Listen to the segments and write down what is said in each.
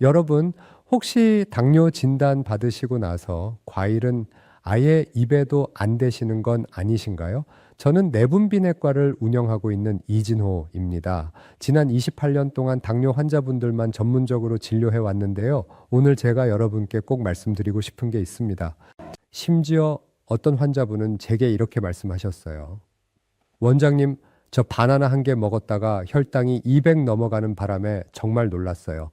여러분, 혹시 당뇨 진단 받으시고 나서 과일은 아예 입에도 안 대시는 건 아니신가요? 저는 내분비내과를 운영하고 있는 이진호입니다. 지난 28년 동안 당뇨 환자분들만 전문적으로 진료해 왔는데요. 오늘 제가 여러분께 꼭 말씀드리고 싶은 게 있습니다. 심지어 어떤 환자분은 제게 이렇게 말씀하셨어요. 원장님, 저 바나나 한 개 먹었다가 혈당이 200 넘어가는 바람에 정말 놀랐어요.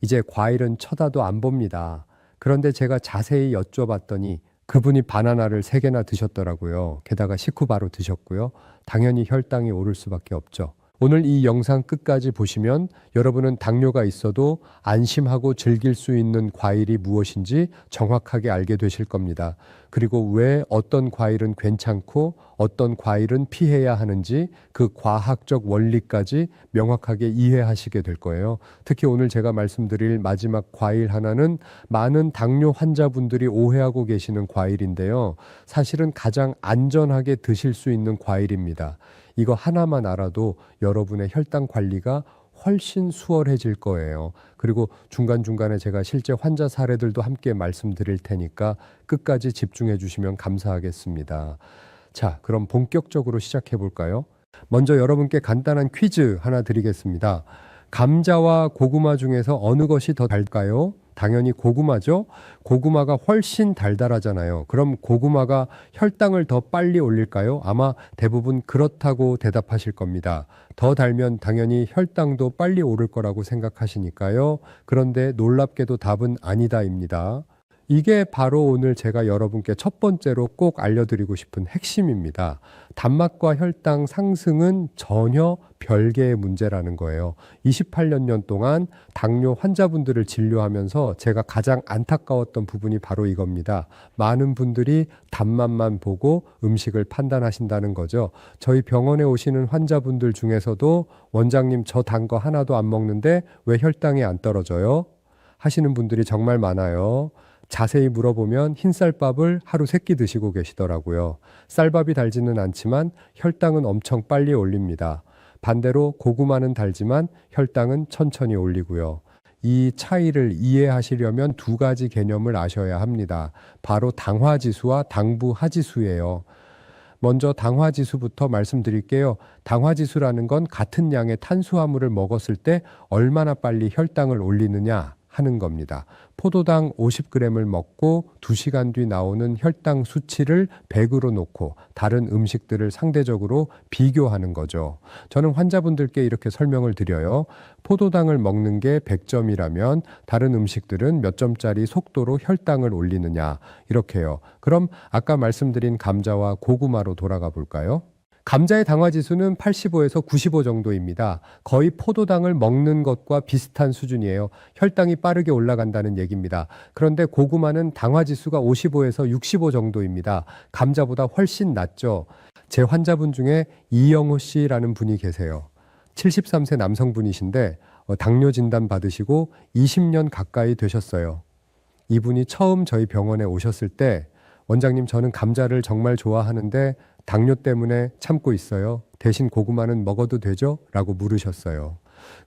이제 과일은 쳐다도 안 봅니다. 그런데 제가 자세히 여쭤봤더니 그분이 바나나를 3개나 드셨더라고요. 게다가 식후 바로 드셨고요. 당연히 혈당이 오를 수밖에 없죠. 오늘 이 영상 끝까지 보시면 여러분은 당뇨가 있어도 안심하고 즐길 수 있는 과일이 무엇인지 정확하게 알게 되실 겁니다. 그리고 왜 어떤 과일은 괜찮고 어떤 과일은 피해야 하는지 그 과학적 원리까지 명확하게 이해하시게 될 거예요. 특히 오늘 제가 말씀드릴 마지막 과일 하나는 많은 당뇨 환자분들이 오해하고 계시는 과일인데요. 사실은 가장 안전하게 드실 수 있는 과일입니다. 이거 하나만 알아도 여러분의 혈당 관리가 훨씬 수월해질 거예요. 그리고 중간중간에 제가 실제 환자 사례들도 함께 말씀드릴 테니까 끝까지 집중해 주시면 감사하겠습니다. 자, 그럼 본격적으로 시작해 볼까요? 먼저 여러분께 간단한 퀴즈 하나 드리겠습니다. 감자와 고구마 중에서 어느 것이 더 달까요? 당연히 고구마죠. 고구마가 훨씬 달달하잖아요. 그럼 고구마가 혈당을 더 빨리 올릴까요? 아마 대부분 그렇다고 대답하실 겁니다. 더 달면 당연히 혈당도 빨리 오를 거라고 생각하시니까요. 그런데 놀랍게도 답은 아니다입니다. 이게 바로 오늘 제가 여러분께 첫 번째로 꼭 알려드리고 싶은 핵심입니다. 단맛과 혈당 상승은 전혀 별개의 문제라는 거예요. 28년 동안 당뇨 환자분들을 진료하면서 제가 가장 안타까웠던 부분이 바로 이겁니다. 많은 분들이 단맛만 보고 음식을 판단하신다는 거죠. 저희 병원에 오시는 환자분들 중에서도 원장님 저 단 거 하나도 안 먹는데 왜 혈당이 안 떨어져요? 하시는 분들이 정말 많아요. 자세히 물어보면 흰쌀밥을 하루 3끼 드시고 계시더라고요. 쌀밥이 달지는 않지만 혈당은 엄청 빨리 올립니다. 반대로 고구마는 달지만 혈당은 천천히 올리고요. 이 차이를 이해하시려면 2가지 개념을 아셔야 합니다. 바로 당화지수와 당부하지수예요. 먼저 당화지수부터 말씀드릴게요. 당화지수라는 건 같은 양의 탄수화물을 먹었을 때 얼마나 빨리 혈당을 올리느냐 하는 겁니다. 포도당 50g을 먹고 2시간 뒤 나오는 혈당 수치를 100으로 놓고 다른 음식들을 상대적으로 비교하는 거죠. 저는 환자분들께 이렇게 설명을 드려요. 포도당을 먹는 게 100점이라면 다른 음식들은 몇 점짜리 속도로 혈당을 올리느냐 이렇게요. 그럼 아까 말씀드린 감자와 고구마로 돌아가 볼까요? 감자의 당화지수는 85에서 95 정도입니다. 거의 포도당을 먹는 것과 비슷한 수준이에요. 혈당이 빠르게 올라간다는 얘기입니다. 그런데 고구마는 당화지수가 55에서 65 정도입니다. 감자보다 훨씬 낮죠. 제 환자분 중에 이영호 씨라는 분이 계세요. 73세 남성분이신데 당뇨 진단 받으시고 20년 가까이 되셨어요. 이분이 처음 저희 병원에 오셨을 때 원장님 저는 감자를 정말 좋아하는데 당뇨 때문에 참고 있어요. 대신 고구마는 먹어도 되죠? 라고 물으셨어요.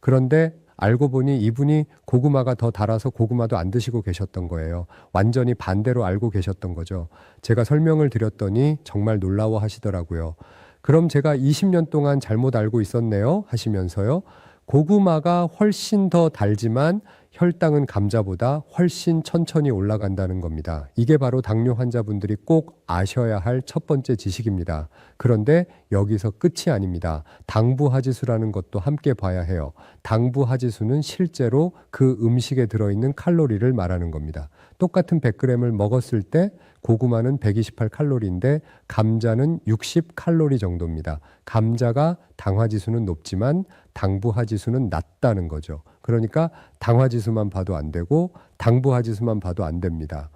그런데 알고 보니 이분이 고구마가 더 달아서 고구마도 안 드시고 계셨던 거예요. 완전히 반대로 알고 계셨던 거죠. 제가 설명을 드렸더니 정말 놀라워 하시더라고요. 그럼 제가 20년 동안 잘못 알고 있었네요 하시면서요. 고구마가 훨씬 더 달지만 혈당은 감자보다 훨씬 천천히 올라간다는 겁니다. 이게 바로 당뇨 환자분들이 꼭 아셔야 할 첫 번째 지식입니다. 그런데 여기서 끝이 아닙니다. 당부하지수라는 것도 함께 봐야 해요. 당부하지수는 실제로 그 음식에 들어있는 칼로리를 말하는 겁니다. 똑같은 100g을 먹었을 때 고구마는 128칼로리인데 감자는 60칼로리 정도입니다. 감자가 당화지수는 높지만 당부하지수는 낮다는 거죠. 그러니까 당화지수만 봐도 안 되고 당부하지수만 봐도 안 됩니다.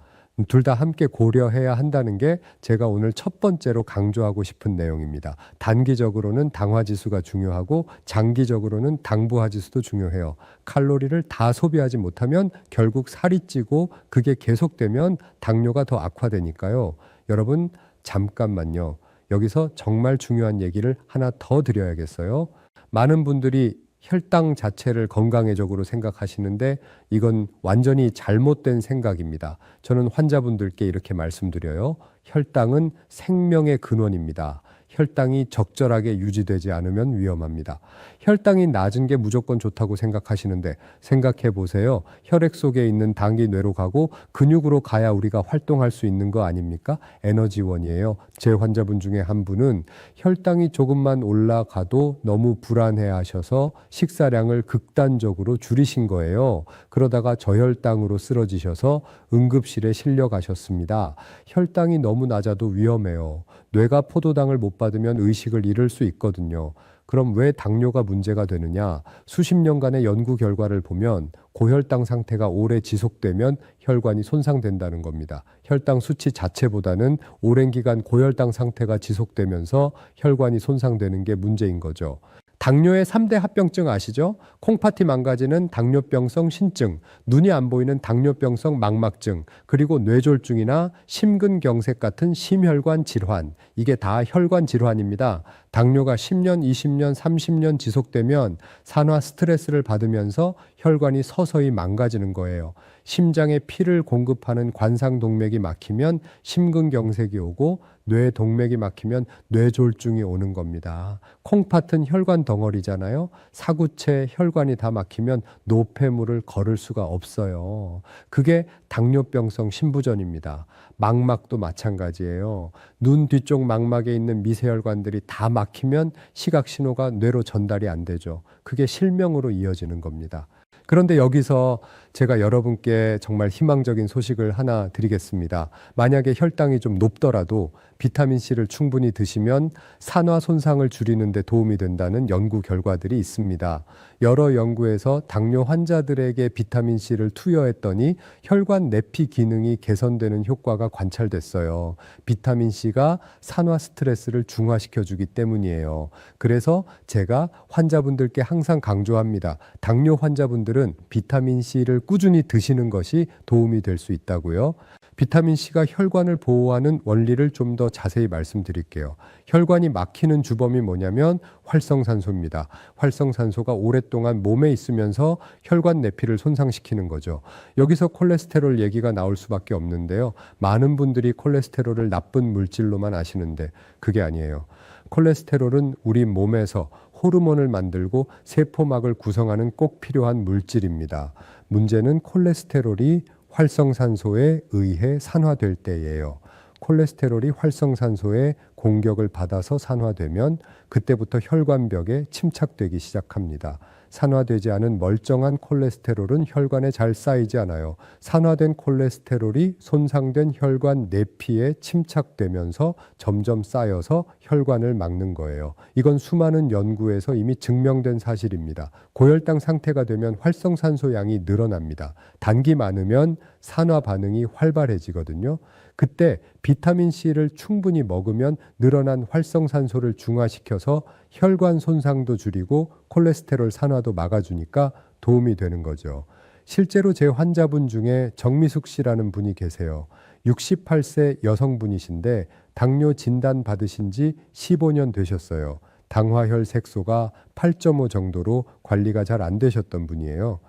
둘 다 함께 고려해야 한다는 게 제가 오늘 첫 번째로 강조하고 싶은 내용입니다. 단기적으로는 당화지수가 중요하고 장기적으로는 당부하지수도 중요해요. 칼로리를 다 소비하지 못하면 결국 살이 찌고 그게 계속되면 당뇨가 더 악화되니까요. 여러분 잠깐만요. 여기서 정말 중요한 얘기를 하나 더 드려야겠어요. 많은 분들이 혈당 자체를 건강해적으로 생각하시는데 이건 완전히 잘못된 생각입니다. 저는 환자분들께 이렇게 말씀드려요. 혈당은 생명의 근원입니다. 혈당이 적절하게 유지되지 않으면 위험합니다. 혈당이 낮은 게 무조건 좋다고 생각하시는데 생각해 보세요. 혈액 속에 있는 당이 뇌로 가고 근육으로 가야 우리가 활동할 수 있는 거 아닙니까? 에너지원이에요. 제 환자분 중에 한 분은 혈당이 조금만 올라가도 너무 불안해 하셔서 식사량을 극단적으로 줄이신 거예요. 그러다가 저혈당으로 쓰러지셔서 응급실에 실려가셨습니다. 혈당이 너무 낮아도 위험해요. 뇌가 포도당을 못 받으면 의식을 잃을 수 있거든요. 그럼 왜 당뇨가 문제가 되느냐? 수십 년간의 연구 결과를 보면 고혈당 상태가 오래 지속되면 혈관이 손상된다는 겁니다. 혈당 수치 자체보다는 오랜 기간 고혈당 상태가 지속되면서 혈관이 손상되는 게 문제인 거죠. 당뇨의 3대 합병증 아시죠? 콩팥이 망가지는 당뇨병성 신증, 눈이 안 보이는 당뇨병성 망막증, 그리고 뇌졸중이나 심근경색 같은 심혈관 질환. 이게 다 혈관 질환입니다. 당뇨가 10년, 20년, 30년 지속되면 산화 스트레스를 받으면서 혈관이 서서히 망가지는 거예요. 심장에 피를 공급하는 관상동맥이 막히면 심근경색이 오고 뇌동맥이 막히면 뇌졸중이 오는 겁니다. 콩팥은 혈관 덩어리잖아요. 사구체 혈관이 다 막히면 노폐물을 걸을 수가 없어요. 그게 당뇨병성 심부전입니다. 망막도 마찬가지예요. 눈 뒤쪽 망막에 있는 미세혈관들이 다 막히면 시각신호가 뇌로 전달이 안 되죠. 그게 실명으로 이어지는 겁니다. 그런데 여기서 제가 여러분께 정말 희망적인 소식을 하나 드리겠습니다. 만약에 혈당이 좀 높더라도 비타민C를 충분히 드시면 산화 손상을 줄이는 데 도움이 된다는 연구 결과들이 있습니다. 여러 연구에서 당뇨 환자들에게 비타민C를 투여했더니 혈관 내피 기능이 개선되는 효과가 관찰됐어요. 비타민C가 산화 스트레스를 중화시켜주기 때문이에요. 그래서 제가 환자분들께 항상 강조합니다. 당뇨 환자분들은 비타민C를 꾸준히 드시는 것이 도움이 될 수 있다고요. 비타민C가 혈관을 보호하는 원리를 좀 더 자세히 말씀드릴게요. 혈관이 막히는 주범이 뭐냐면 활성산소입니다. 활성산소가 오랫동안 몸에 있으면서 혈관 내피를 손상시키는 거죠. 여기서 콜레스테롤 얘기가 나올 수밖에 없는데요. 많은 분들이 콜레스테롤을 나쁜 물질로만 아시는데 그게 아니에요. 콜레스테롤은 우리 몸에서 호르몬을 만들고 세포막을 구성하는 꼭 필요한 물질입니다. 문제는 콜레스테롤이 활성산소에 의해 산화될 때예요. 콜레스테롤이 활성산소에 공격을 받아서 산화되면 그때부터 혈관벽에 침착되기 시작합니다. 산화되지 않은 멀쩡한 콜레스테롤은 혈관에 잘 쌓이지 않아요. 산화된 콜레스테롤이 손상된 혈관 내피에 침착되면서 점점 쌓여서 혈관을 막는 거예요. 이건 수많은 연구에서 이미 증명된 사실입니다. 고혈당 상태가 되면 활성산소 양이 늘어납니다. 단기 많으면 산화 반응이 활발해지거든요. 그때 비타민C를 충분히 먹으면 늘어난 활성산소를 중화시켜서 혈관 손상도 줄이고 콜레스테롤 산화도 막아주니까 도움이 되는 거죠. 실제로 제 환자분 중에 정미숙 씨라는 분이 계세요. 68세 여성분이신데 당뇨 진단 받으신 지 15년 되셨어요. 당화혈 색소가 8.5 정도로 관리가 잘 안 되셨던 분이에요.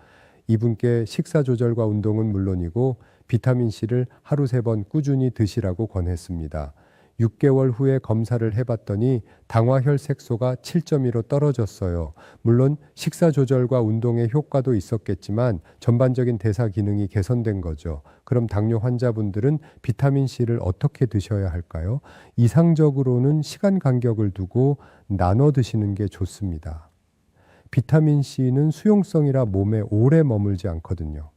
이분께 식사 조절과 운동은 물론이고 비타민C를 하루 3번 꾸준히 드시라고 권했습니다. 6개월 후에 검사를 해봤더니 당화혈 색소가 7.2로 떨어졌어요. 물론 식사 조절과 운동의 효과도 있었겠지만 전반적인 대사 기능이 개선된 거죠. 그럼 당뇨 환자분들은 비타민C를 어떻게 드셔야 할까요? 이상적으로는 시간 간격을 두고 나눠 드시는 게 좋습니다. 비타민C는 수용성이라 몸에 오래 머물지 않거든요.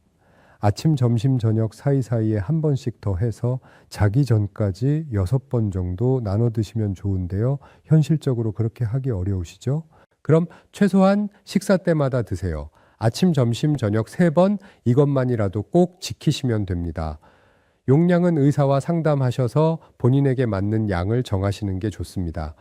아침, 점심, 저녁 사이사이에 한 번씩 더 해서 자기 전까지 6번 정도 나눠 드시면 좋은데요. 현실적으로 그렇게 하기 어려우시죠? 그럼 최소한 식사 때마다 드세요. 아침, 점심, 저녁 3번 이것만이라도 꼭 지키시면 됩니다. 용량은 의사와 상담하셔서 본인에게 맞는 양을 정하시는 게 좋습니다.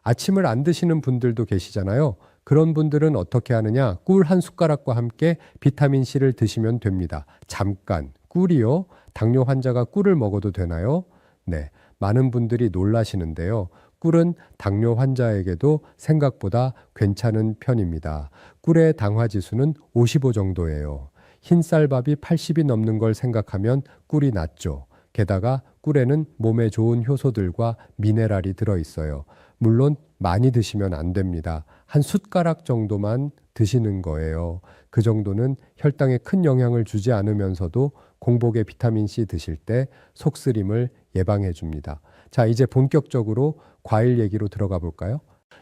아침을 안 드시는 분들도 계시잖아요. 그런 분들은 어떻게 하느냐? 꿀 한 숟가락과 함께 비타민C를 드시면 됩니다. 잠깐, 꿀이요? 당뇨 환자가 꿀을 먹어도 되나요? 네, 많은 분들이 놀라시는데요. 꿀은 당뇨 환자에게도 생각보다 괜찮은 편입니다. 꿀의 당화 지수는 55 정도예요. 흰쌀밥이 80이 넘는 걸 생각하면 꿀이 낫죠. 게다가 꿀에는 몸에 좋은 효소들과 미네랄이 들어있어요. 물론 많이 드시면 안 됩니다. 한 숟가락 정도만 드시는 거예요. 그 정도는 혈당에 큰 영향을 주지 않으면서도 공복에 비타민C 드실 때 속쓰림을 예방해 줍니다. 자, 이제 본격적으로 과일 얘기로 들어가 볼까요?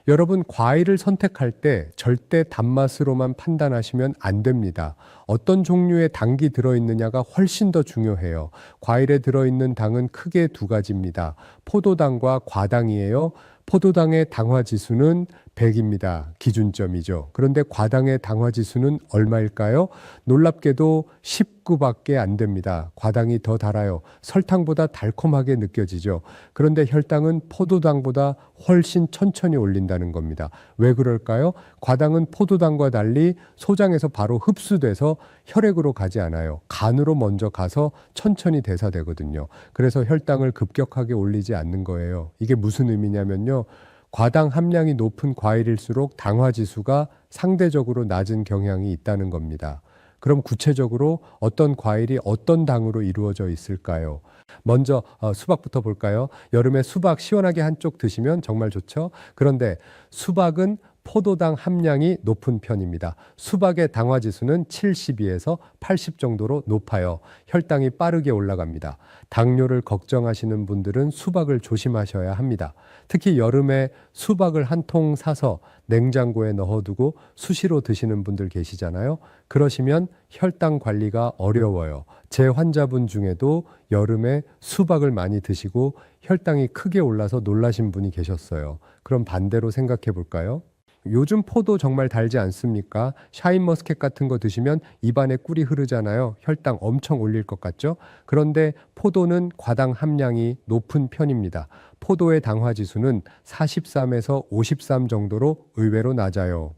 여러분, 과일을 선택할 때 절대 단맛으로만 판단하시면 안 됩니다. 어떤 종류의 당이 들어있느냐가 훨씬 더 중요해요. 과일에 들어있는 당은 크게 두 가지입니다. 포도당과 과당이에요. 포도당의 당화 지수는 100입니다. 기준점이죠. 그런데 과당의 당화 지수는 얼마일까요? 놀랍게도 19밖에 안 됩니다. 과당이 더 달아요. 설탕보다 달콤하게 느껴지죠. 그런데 혈당은 포도당보다 훨씬 천천히 올린다는 겁니다. 왜 그럴까요? 과당은 포도당과 달리 소장에서 바로 흡수돼서 혈액으로 가지 않아요. 간으로 먼저 가서 천천히 대사되거든요. 그래서 혈당을 급격하게 올리지 않는 거예요. 이게 무슨 의미냐면요. 과당 함량이 높은 과일일수록 당화 지수가 상대적으로 낮은 경향이 있다는 겁니다. 그럼 구체적으로 어떤 과일이 어떤 당으로 이루어져 있을까요? 먼저 수박부터 볼까요? 여름에 수박 시원하게 한쪽 드시면 정말 좋죠. 그런데 수박은 포도당 함량이 높은 편입니다. 수박의 당화 지수는 72에서 80 정도로 높아요. 혈당이 빠르게 올라갑니다. 당뇨를 걱정하시는 분들은 수박을 조심하셔야 합니다. 특히 여름에 수박을 한 통 사서 냉장고에 넣어두고 수시로 드시는 분들 계시잖아요. 그러시면 혈당 관리가 어려워요. 제 환자분 중에도 여름에 수박을 많이 드시고 혈당이 크게 올라서 놀라신 분이 계셨어요. 그럼 반대로 생각해 볼까요? 요즘 포도 정말 달지 않습니까? 샤인머스켓 같은 거 드시면 입안에 꿀이 흐르잖아요. 혈당 엄청 올릴 것 같죠? 그런데 포도는 과당 함량이 높은 편입니다. 포도의 당화 지수는 43에서 53 정도로 의외로 낮아요.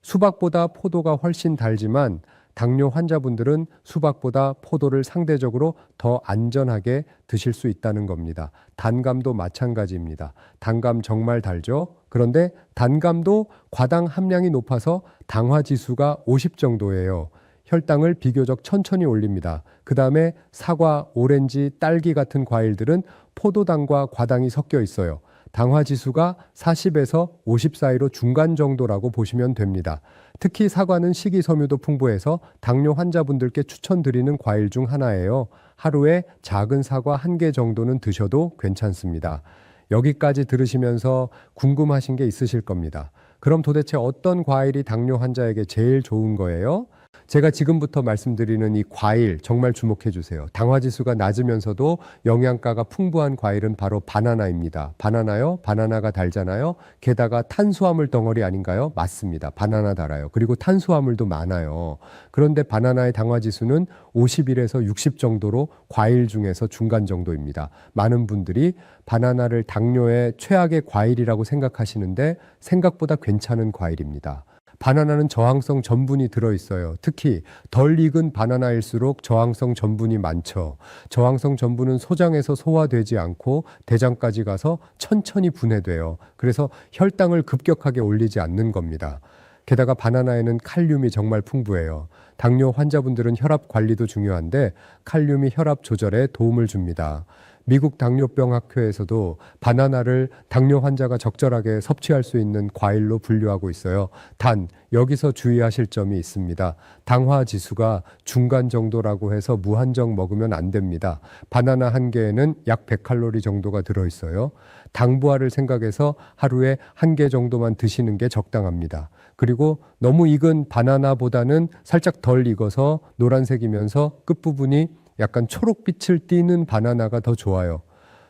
수박보다 포도가 훨씬 달지만 당뇨 환자분들은 수박보다 포도를 상대적으로 더 안전하게 드실 수 있다는 겁니다. 단감도 마찬가지입니다. 단감 정말 달죠? 그런데 단감도 과당 함량이 높아서 당화 지수가 50 정도예요. 혈당을 비교적 천천히 올립니다. 그 다음에 사과, 오렌지, 딸기 같은 과일들은 포도당과 과당이 섞여 있어요. 당화 지수가 40에서 50 사이로 중간 정도라고 보시면 됩니다. 특히 사과는 식이섬유도 풍부해서 당뇨 환자분들께 추천드리는 과일 중 하나예요. 하루에 작은 사과 1개 정도는 드셔도 괜찮습니다. 여기까지 들으시면서 궁금하신 게 있으실 겁니다. 그럼 도대체 어떤 과일이 당뇨 환자에게 제일 좋은 거예요? 제가 지금부터 말씀드리는 이 과일 정말 주목해 주세요. 당화 지수가 낮으면서도 영양가가 풍부한 과일은 바로 바나나입니다. 바나나요? 바나나가 달잖아요. 게다가 탄수화물 덩어리 아닌가요? 맞습니다. 바나나 달아요. 그리고 탄수화물도 많아요. 그런데 바나나의 당화 지수는 51에서 60 정도로 과일 중에서 중간 정도입니다. 많은 분들이 바나나를 당뇨의 최악의 과일이라고 생각하시는데 생각보다 괜찮은 과일입니다. 바나나는 저항성 전분이 들어있어요. 특히 덜 익은 바나나일수록 저항성 전분이 많죠. 저항성 전분은 소장에서 소화되지 않고 대장까지 가서 천천히 분해돼요. 그래서 혈당을 급격하게 올리지 않는 겁니다. 게다가 바나나에는 칼륨이 정말 풍부해요. 당뇨 환자분들은 혈압 관리도 중요한데 칼륨이 혈압 조절에 도움을 줍니다. 미국 당뇨병 학회에서도 바나나를 당뇨 환자가 적절하게 섭취할 수 있는 과일로 분류하고 있어요. 단 여기서 주의하실 점이 있습니다. 당화 지수가 중간 정도라고 해서 무한정 먹으면 안 됩니다. 바나나 한 개에는 약 100칼로리 정도가 들어있어요. 당부하를 생각해서 하루에 1개 정도만 드시는 게 적당합니다. 그리고 너무 익은 바나나보다는 살짝 덜 익어서 노란색이면서 끝부분이 약간 초록빛을 띠는 바나나가 더 좋아요.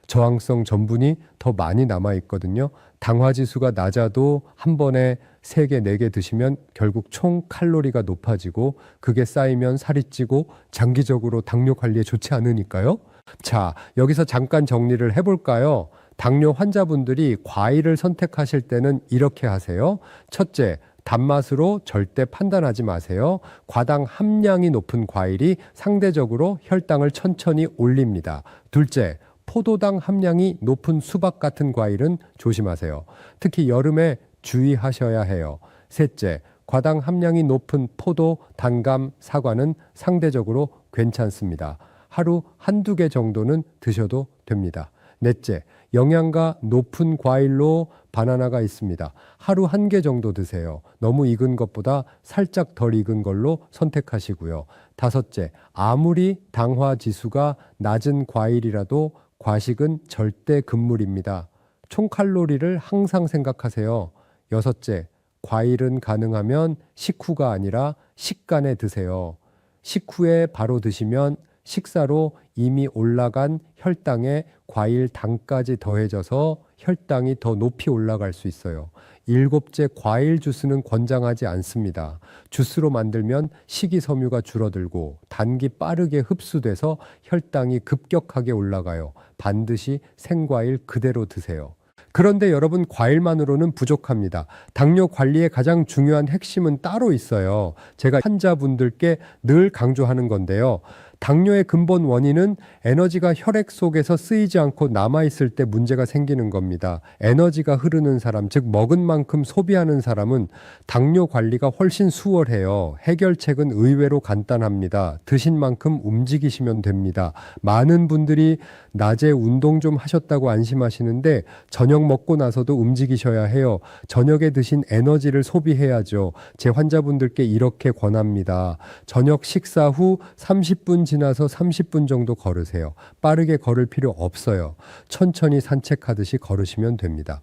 저항성 전분이 더 많이 남아 있거든요. 당화 지수가 낮아도 한 번에 3개, 4개 드시면 결국 총 칼로리가 높아지고 그게 쌓이면 살이 찌고 장기적으로 당뇨 관리에 좋지 않으니까요. 자, 여기서 잠깐 정리를 해볼까요? 당뇨 환자분들이 과일을 선택하실 때는 이렇게 하세요. 첫째, 단맛으로 절대 판단하지 마세요. 과당 함량이 높은 과일이 상대적으로 혈당을 천천히 올립니다. 둘째, 포도당 함량이 높은 수박 같은 과일은 조심하세요. 특히 여름에 주의하셔야 해요. 셋째, 과당 함량이 높은 포도, 단감, 사과는 상대적으로 괜찮습니다. 하루 한두 개 정도는 드셔도 됩니다. 넷째, 영양가 높은 과일로 바나나가 있습니다. 하루 한 개 정도 드세요. 너무 익은 것보다 살짝 덜 익은 걸로 선택하시고요. 다섯째, 아무리 당화 지수가 낮은 과일이라도 과식은 절대 금물입니다. 총 칼로리를 항상 생각하세요. 여섯째, 과일은 가능하면 식후가 아니라 식간에 드세요. 식후에 바로 드시면 식사로 이미 올라간 혈당에 과일 당까지 더해져서 혈당이 더 높이 올라갈 수 있어요. 일곱째, 과일 주스는 권장하지 않습니다. 주스로 만들면 식이섬유가 줄어들고 단기 빠르게 흡수돼서 혈당이 급격하게 올라가요. 반드시 생과일 그대로 드세요. 그런데 여러분, 과일만으로는 부족합니다. 당뇨 관리의 가장 중요한 핵심은 따로 있어요. 제가 환자분들께 늘 강조하는 건데요. 당뇨의 근본 원인은 에너지가 혈액 속에서 쓰이지 않고 남아있을 때 문제가 생기는 겁니다. 에너지가 흐르는 사람, 즉 먹은 만큼 소비하는 사람은 당뇨 관리가 훨씬 수월해요. 해결책은 의외로 간단합니다. 드신 만큼 움직이시면 됩니다. 많은 분들이 낮에 운동 좀 하셨다고 안심하시는데 저녁 먹고 나서도 움직이셔야 해요. 저녁에 드신 에너지를 소비해야죠. 제 환자분들께 이렇게 권합니다. 저녁 식사 후 30분 지나서 30분 정도 걸으세요. 빠르게 걸을 필요 없어요. 천천히 산책하듯이 걸으시면 됩니다.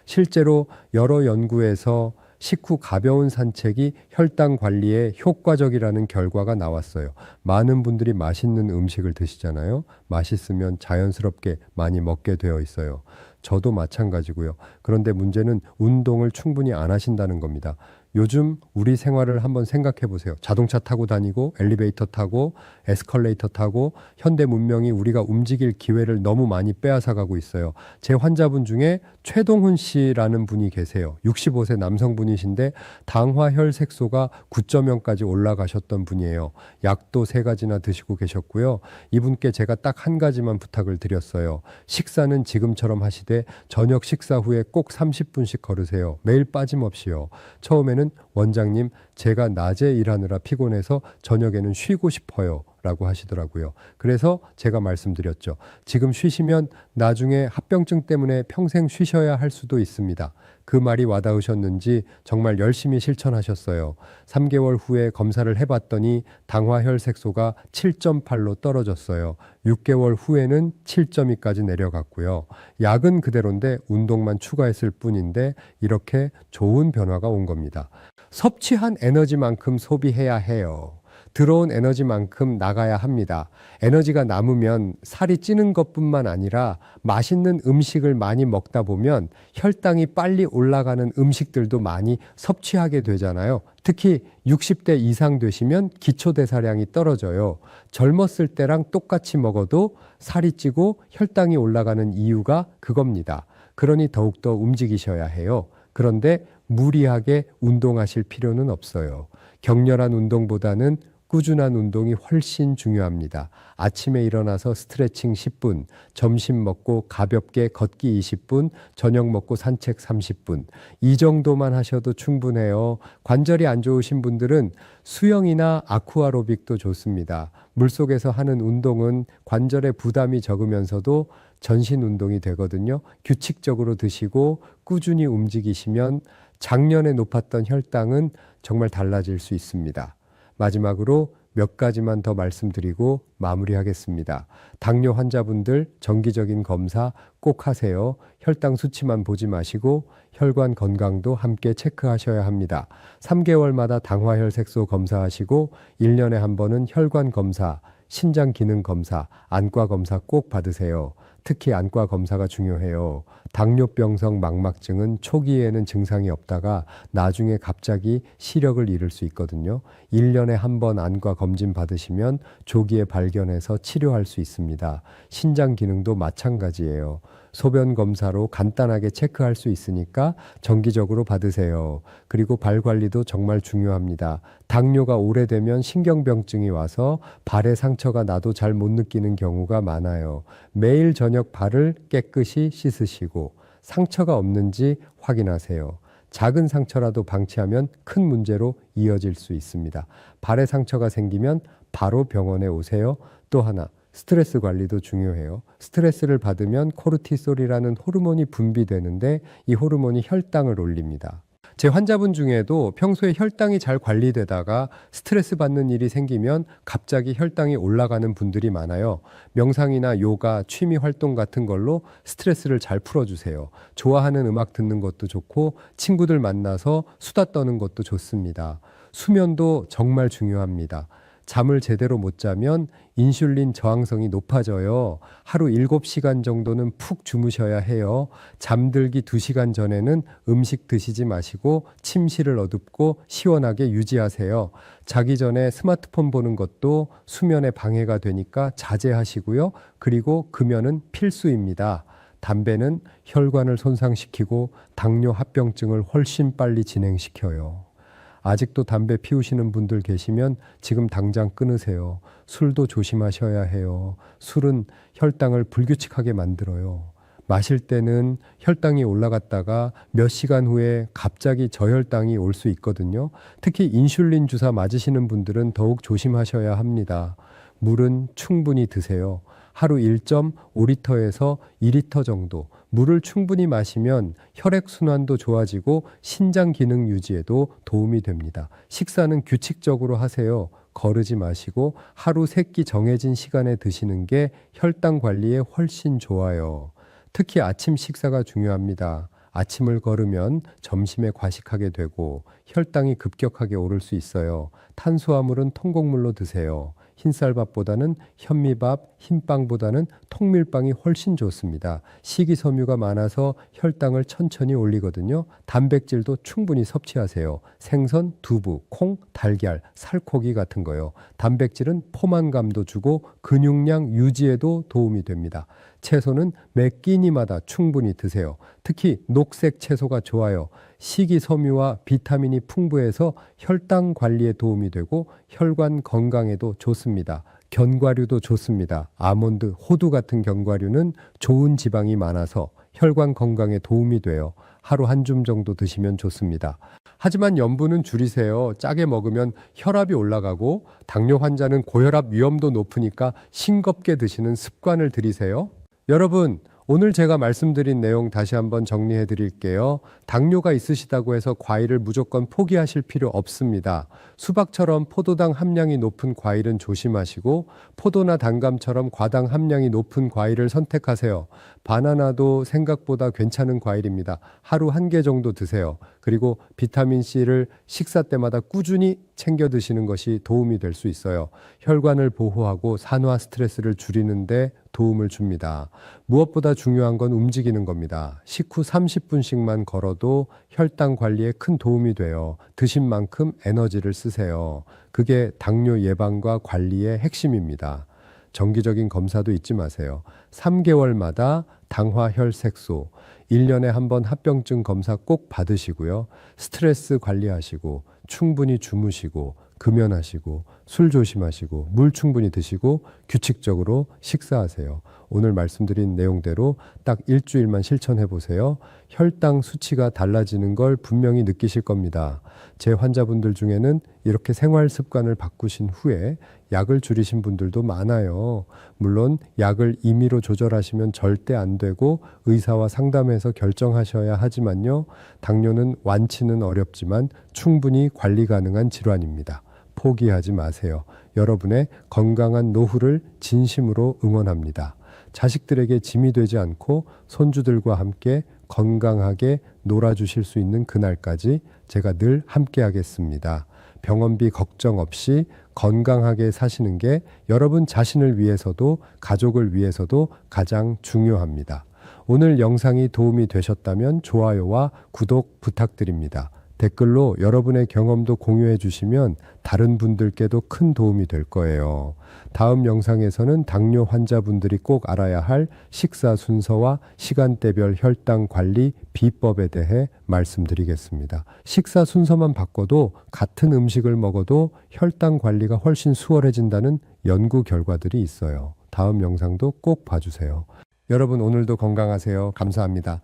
실제로 여러 연구에서 식후 가벼운 산책이 혈당 관리에 효과적이라는 결과가 나왔어요. 많은 분들이 맛있는 음식을 드시잖아요. 맛있으면 자연스럽게 많이 먹게 되어 있어요. 저도 마찬가지고요. 그런데 문제는 운동을 충분히 안 하신다는 겁니다. 요즘 우리 생활을 한번 생각해 보세요. 자동차 타고 다니고 엘리베이터 타고 에스컬레이터 타고 현대 문명이 우리가 움직일 기회를 너무 많이 빼앗아 가고 있어요. 제 환자분 중에 최동훈 씨라는 분이 계세요. 65세 남성분이신데 당화혈색소가 9.0까지 올라가셨던 분이에요. 약도 3가지나 드시고 계셨고요. 이분께 제가 딱 한 가지만 부탁을 드렸어요. 식사는 지금처럼 하시되 저녁 식사 후에 꼭 30분씩 걸으세요. 매일 빠짐없이요. 처음에는 원장님, 제가 낮에 일하느라 피곤해서 저녁에는 쉬고 싶어요 라고 하시더라고요. 그래서 제가 말씀드렸죠. 지금 쉬시면 나중에 합병증 때문에 평생 쉬셔야 할 수도 있습니다. 그 말이 와닿으셨는지 정말 열심히 실천하셨어요. 3개월 후에 검사를 해봤더니 당화혈색소가 7.8로 떨어졌어요. 6개월 후에는 7.2까지 내려갔고요. 약은 그대로인데 운동만 추가했을 뿐인데 이렇게 좋은 변화가 온 겁니다. 섭취한 에너지만큼 소비해야 해요. 들어온 에너지만큼 나가야 합니다. 에너지가 남으면 살이 찌는 것뿐만 아니라 맛있는 음식을 많이 먹다 보면 혈당이 빨리 올라가는 음식들도 많이 섭취하게 되잖아요. 특히 60대 이상 되시면 기초대사량이 떨어져요. 젊었을 때랑 똑같이 먹어도 살이 찌고 혈당이 올라가는 이유가 그겁니다. 그러니 더욱더 움직이셔야 해요. 그런데 무리하게 운동하실 필요는 없어요. 격렬한 운동보다는 꾸준한 운동이 훨씬 중요합니다. 아침에 일어나서 스트레칭 10분, 점심 먹고 가볍게 걷기 20분, 저녁 먹고 산책 30분. 이 정도만 하셔도 충분해요. 관절이 안 좋으신 분들은 수영이나 아쿠아로빅도 좋습니다. 물속에서 하는 운동은 관절에 부담이 적으면서도 전신 운동이 되거든요. 규칙적으로 드시고 꾸준히 움직이시면 작년에 높았던 혈당은 정말 달라질 수 있습니다. 마지막으로 몇 가지만 더 말씀드리고 마무리하겠습니다. 당뇨 환자분들 정기적인 검사 꼭 하세요. 혈당 수치만 보지 마시고 혈관 건강도 함께 체크하셔야 합니다. 3개월마다 당화혈색소 검사하시고 1년에 한 번은 혈관 검사, 신장 기능 검사, 안과 검사 꼭 받으세요. 특히 안과 검사가 중요해요. 당뇨병성 망막증은 초기에는 증상이 없다가 나중에 갑자기 시력을 잃을 수 있거든요. 1년에 한 번 안과 검진 받으시면 조기에 발견해서 치료할 수 있습니다. 신장 기능도 마찬가지예요. 소변 검사로 간단하게 체크할 수 있으니까 정기적으로 받으세요. 그리고 발 관리도 정말 중요합니다. 당뇨가 오래되면 신경병증이 와서 발에 상처가 나도 잘 못 느끼는 경우가 많아요. 매일 저녁 발을 깨끗이 씻으시고 상처가 없는지 확인하세요. 작은 상처라도 방치하면 큰 문제로 이어질 수 있습니다. 발에 상처가 생기면 바로 병원에 오세요. 또 하나, 스트레스 관리도 중요해요. 스트레스를 받으면 코르티솔이라는 호르몬이 분비되는데 이 호르몬이 혈당을 올립니다. 제 환자분 중에도 평소에 혈당이 잘 관리되다가 스트레스 받는 일이 생기면 갑자기 혈당이 올라가는 분들이 많아요. 명상이나 요가, 취미 활동 같은 걸로 스트레스를 잘 풀어주세요. 좋아하는 음악 듣는 것도 좋고 친구들 만나서 수다 떠는 것도 좋습니다. 수면도 정말 중요합니다. 잠을 제대로 못 자면 인슐린 저항성이 높아져요. 하루 7시간 정도는 푹 주무셔야 해요. 잠들기 2시간 전에는 음식 드시지 마시고 침실을 어둡고 시원하게 유지하세요. 자기 전에 스마트폰 보는 것도 수면에 방해가 되니까 자제하시고요. 그리고 금연은 필수입니다. 담배는 혈관을 손상시키고 당뇨 합병증을 훨씬 빨리 진행시켜요. 아직도 담배 피우시는 분들 계시면 지금 당장 끊으세요. 술도 조심하셔야 해요. 술은 혈당을 불규칙하게 만들어요. 마실 때는 혈당이 올라갔다가 몇 시간 후에 갑자기 저혈당이 올 수 있거든요. 특히 인슐린 주사 맞으시는 분들은 더욱 조심하셔야 합니다. 물은 충분히 드세요. 하루 1.5리터에서 2리터 정도. 물을 충분히 마시면 혈액순환도 좋아지고 신장 기능 유지에도 도움이 됩니다. 식사는 규칙적으로 하세요. 거르지 마시고 하루 3끼 정해진 시간에 드시는 게 혈당 관리에 훨씬 좋아요. 특히 아침 식사가 중요합니다. 아침을 거르면 점심에 과식하게 되고 혈당이 급격하게 오를 수 있어요. 탄수화물은 통곡물로 드세요. 흰쌀밥보다는 현미밥, 흰빵보다는 통밀빵이 훨씬 좋습니다. 식이섬유가 많아서 혈당을 천천히 올리거든요. 단백질도 충분히 섭취하세요. 생선, 두부, 콩, 달걀, 살코기 같은 거요. 단백질은 포만감도 주고 근육량 유지에도 도움이 됩니다. 채소는 매 끼니마다 충분히 드세요. 특히 녹색 채소가 좋아요. 식이섬유와 비타민이 풍부해서 혈당 관리에 도움이 되고 혈관 건강에도 좋습니다. 견과류도 좋습니다. 아몬드, 호두 같은 견과류는 좋은 지방이 많아서 혈관 건강에 도움이 돼요. 하루 한 줌 정도 드시면 좋습니다. 하지만 염분은 줄이세요. 짜게 먹으면 혈압이 올라가고 당뇨 환자는 고혈압 위험도 높으니까 싱겁게 드시는 습관을 들이세요. 여러분, 오늘 제가 말씀드린 내용 다시 한번 정리해 드릴게요. 당뇨가 있으시다고 해서 과일을 무조건 포기하실 필요 없습니다. 수박처럼 포도당 함량이 높은 과일은 조심하시고 포도나 단감처럼 과당 함량이 높은 과일을 선택하세요. 바나나도 생각보다 괜찮은 과일입니다. 하루 1개 정도 드세요. 그리고 비타민C를 식사 때마다 꾸준히 챙겨 드시는 것이 도움이 될 수 있어요. 혈관을 보호하고 산화 스트레스를 줄이는데 도움을 줍니다. 무엇보다 중요한 건 움직이는 겁니다. 식후 30분씩만 걸어도 혈당 관리에 큰 도움이 돼요. 드신 만큼 에너지를 쓰세요. 그게 당뇨 예방과 관리의 핵심입니다. 정기적인 검사도 잊지 마세요. 3개월마다 당화혈색소, 1년에 한 번 합병증 검사 꼭 받으시고요. 스트레스 관리하시고 충분히 주무시고 금연하시고 술 조심하시고 물 충분히 드시고 규칙적으로 식사하세요. 오늘 말씀드린 내용대로 딱 일주일만 실천해 보세요. 혈당 수치가 달라지는 걸 분명히 느끼실 겁니다. 제 환자분들 중에는 이렇게 생활 습관을 바꾸신 후에 약을 줄이신 분들도 많아요. 물론 약을 임의로 조절하시면 절대 안 되고 의사와 상담해서 결정하셔야 하지만요. 당뇨는 완치는 어렵지만 충분히 관리 가능한 질환입니다. 포기하지 마세요. 여러분의 건강한 노후를 진심으로 응원합니다. 자식들에게 짐이 되지 않고 손주들과 함께 건강하게 놀아주실 수 있는 그날까지 제가 늘 함께 하겠습니다. 병원비 걱정 없이 건강하게 사시는 게 여러분 자신을 위해서도 가족을 위해서도 가장 중요합니다. 오늘 영상이 도움이 되셨다면 좋아요와 구독 부탁드립니다. 댓글로 여러분의 경험도 공유해 주시면 다른 분들께도 큰 도움이 될 거예요. 다음 영상에서는 당뇨 환자분들이 꼭 알아야 할 식사 순서와 시간대별 혈당 관리 비법에 대해 말씀드리겠습니다. 식사 순서만 바꿔도 같은 음식을 먹어도 혈당 관리가 훨씬 수월해진다는 연구 결과들이 있어요. 다음 영상도 꼭 봐주세요. 여러분 오늘도 건강하세요. 감사합니다.